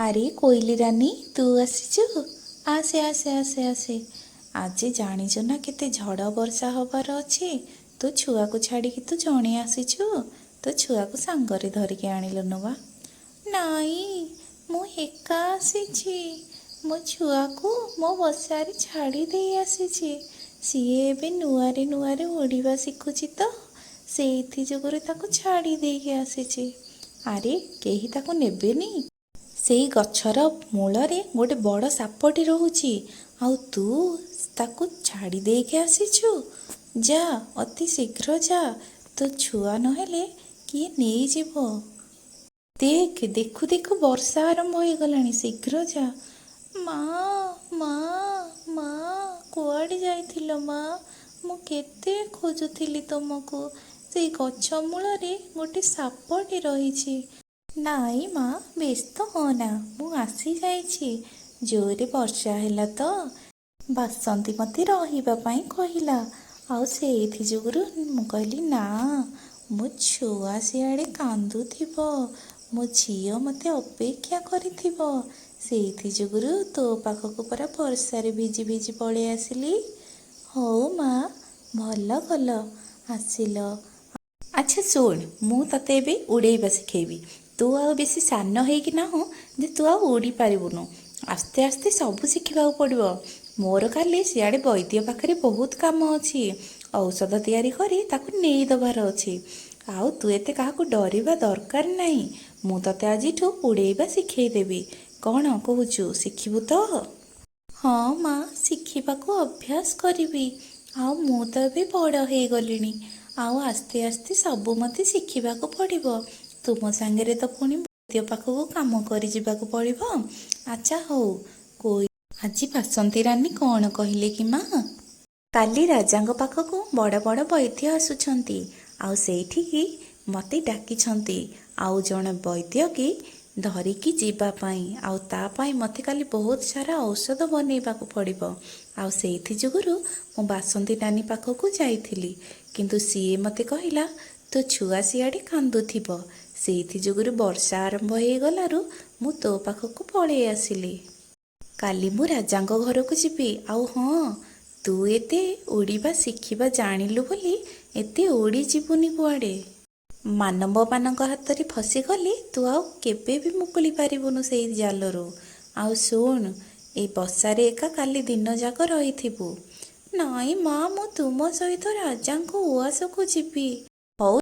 ଆରେ କୋଇଲି ରାନୀ ତୁ ଆସିଛୁ। ଆସେ ଆସେ ଆସେ ଆସେ। ଆଜି ଜାଣିଛୁ ନା କେତେ ଝଡ଼ ବର୍ଷା ହବାର ଅଛି। ତୁ ଛୁଆକୁ ଛାଡ଼ିକି ତୁ ଜଣେ ଆସିଛୁ। ତୁ ଛୁଆକୁ ସାଙ୍ଗରେ ଧରିକି ଆଣିଲୁନୁ ବା। ନାଇଁ ମୁଁ ଏକା ଆସିଛି। ମୋ ଛୁଆକୁ ମୋ ବସାରେ ଛାଡ଼ି ଦେଇ ଆସିଛି। ସିଏ ଏବେ ନୂଆରେ ନୂଆରେ ଉଡ଼ିବା ଶିଖୁଛି ତ ସେଇଥି ଯୋଗୁରୁ ତାକୁ ଛାଡ଼ି ଦେଇକି ଆସିଛି। ଆରେ କେହି ତାକୁ ନେବେନି। ସେଇ ଗଛର ମୂଳରେ ଗୋଟେ ବଡ଼ ସାପଟି ରହୁଛି। ଆଉ ତୁ ତାକୁ ଛାଡ଼ି ଦେଇକି ଆସିଛୁ। ଯା ଅତି ଶୀଘ୍ର ଯା, ତୋ ଛୁଆ ନହେଲେ କିଏ ନେଇଯିବ। ଦେଖ ଦେଖୁ ଦେଖୁ ବର୍ଷା ଆରମ୍ଭ ହେଇଗଲାଣି, ଶୀଘ୍ର ଯା। ମା ମା ମା କୁଆଡ଼େ ଯାଇଥିଲ ମା? ମୁଁ କେତେ ଖୋଜୁଥିଲି ତୁମକୁ। ସେଇ ଗଛ ମୂଳରେ ଗୋଟେ ସାପଟେ ରହିଛି। ନାଇଁ ମା ବ୍ୟସ୍ତ ହଅନା, ମୁଁ ଆସିଯାଇଛି। ଜୋରେ ବର୍ଷା ହେଲା ତ ବାସନ୍ତୀ ମୋତେ ରହିବା ପାଇଁ କହିଲା। ଆଉ ସେଇଥି ଯୋଗୁରୁ ମୁଁ କହିଲି ନା, ମୋ ଛୁଆ ସିଆଡ଼େ କାନ୍ଦୁଥିବ, ମୋ ଝିଅ ମୋତେ ଅପେକ୍ଷା କରିଥିବ। ସେଇଥି ଯୋଗୁରୁ ତୋ ପାଖକୁ ପରା ବର୍ଷାରେ ଭିଜି ଭିଜି ପଳେଇ ଆସିଲି। ହଉ ମା, ଭଲ କଲ ଆସିଲ। ଆଚ୍ଛା ଶୁଣ, ମୁଁ ତତେ ଏବେ ଉଡ଼େଇବା ଶିଖେଇବି। ତୁ ଆଉ ବେଶୀ ସାନ ହେଇକି ନାହୁଁ ଯେ ତୁ ଆଉ ଉଡ଼ି ପାରିବୁନୁ। ଆସ୍ତେ ଆସ୍ତେ ସବୁ ଶିଖିବାକୁ ପଡ଼ିବ। ମୋର କାଲି ସିଆଡ଼େ ବୈଦ୍ୟ ପାଖରେ ବହୁତ କାମ ଅଛି। ଔଷଧ ତିଆରି କରି ତାକୁ ନେଇଦେବାର ଅଛି। ଆଉ ତୁ ଏତେ କାହାକୁ ଡରିବା ଦରକାର ନାହିଁ। ମୁଁ ତତେ ଆଜିଠୁ ଉଡ଼େଇବା ଶିଖେଇଦେବି। କ'ଣ କହୁଛୁ, ଶିଖିବୁ ତ? ହଁ ମା, ଶିଖିବାକୁ ଅଭ୍ୟାସ କରିବି। ଆଉ ମୁଁ ତ ଏବେ ବଡ଼ ହେଇଗଲିଣି। ଆଉ ଆସ୍ତେ ଆସ୍ତେ ସବୁ ମୋତେ ଶିଖିବାକୁ ପଡ଼ିବ। ତୁମ ସାଙ୍ଗରେ ତ ପୁଣି ବୈଦ୍ୟ ପାଖକୁ କାମ କରି ଯିବାକୁ ପଡ଼ିବ। ଆଚ୍ଛା ହଉ, ଆଜି ବାସନ୍ତୀ ରାନୀ କ'ଣ କହିଲେ କି ମା? କାଲି ରାଜାଙ୍କ ପାଖକୁ ବଡ଼ ବଡ଼ ବୈଦ୍ୟ ଆସୁଛନ୍ତି। ଆଉ ସେଇଠିକି ମୋତେ ଡାକିଛନ୍ତି ଆଉ ଜଣେ ବୈଦ୍ୟକି ଧରିକି ଯିବା ପାଇଁ। ଆଉ ତା ପାଇଁ ମୋତେ କାଲି ବହୁତ ସାରା ଔଷଧ ବନେଇବାକୁ ପଡ଼ିବ। ଆଉ ସେଇଥି ଯୋଗୁରୁ ମୁଁ ବାସନ୍ତୀ ନାନୀ ପାଖକୁ ଯାଇଥିଲି। କିନ୍ତୁ ସିଏ ମୋତେ କହିଲା ତୋ ଛୁଆ ସିଆଡ଼େ କାନ୍ଦୁଥିବ। ସେଇଥି ଯୋଗୁରୁ ବର୍ଷା ଆରମ୍ଭ ହେଇଗଲାରୁ ମୁଁ ତୋ ପାଖକୁ ପଳେଇ ଆସିଲି। କାଲି ମୁଁ ରାଜାଙ୍କ ଘରକୁ ଯିବି। ଆଉ ହଁ, ତୁ ଏତେ ଉଡ଼ିବା ଶିଖିବା ଜାଣିଲୁ ବୋଲି ଏତେ ଉଡ଼ି ଯିବୁନି କୁଆଡ଼େ। ମାନବମାନଙ୍କ ହାତରେ ଫସିଗଲେ ତୁ ଆଉ କେବେ ବି ମୁକୁଳି ପାରିବୁନୁ ସେଇ ଜାଲରୁ। ଆଉ ଶୁଣ, ଏଇ ବସାରେ ଏକା କାଲି ଦିନ ଯାକ ରହିଥିବୁ। ନାଇଁ ମା, ମୁଁ ତୁମ ସହିତ ରାଜାଙ୍କ ଉଆସକୁ ଯିବି।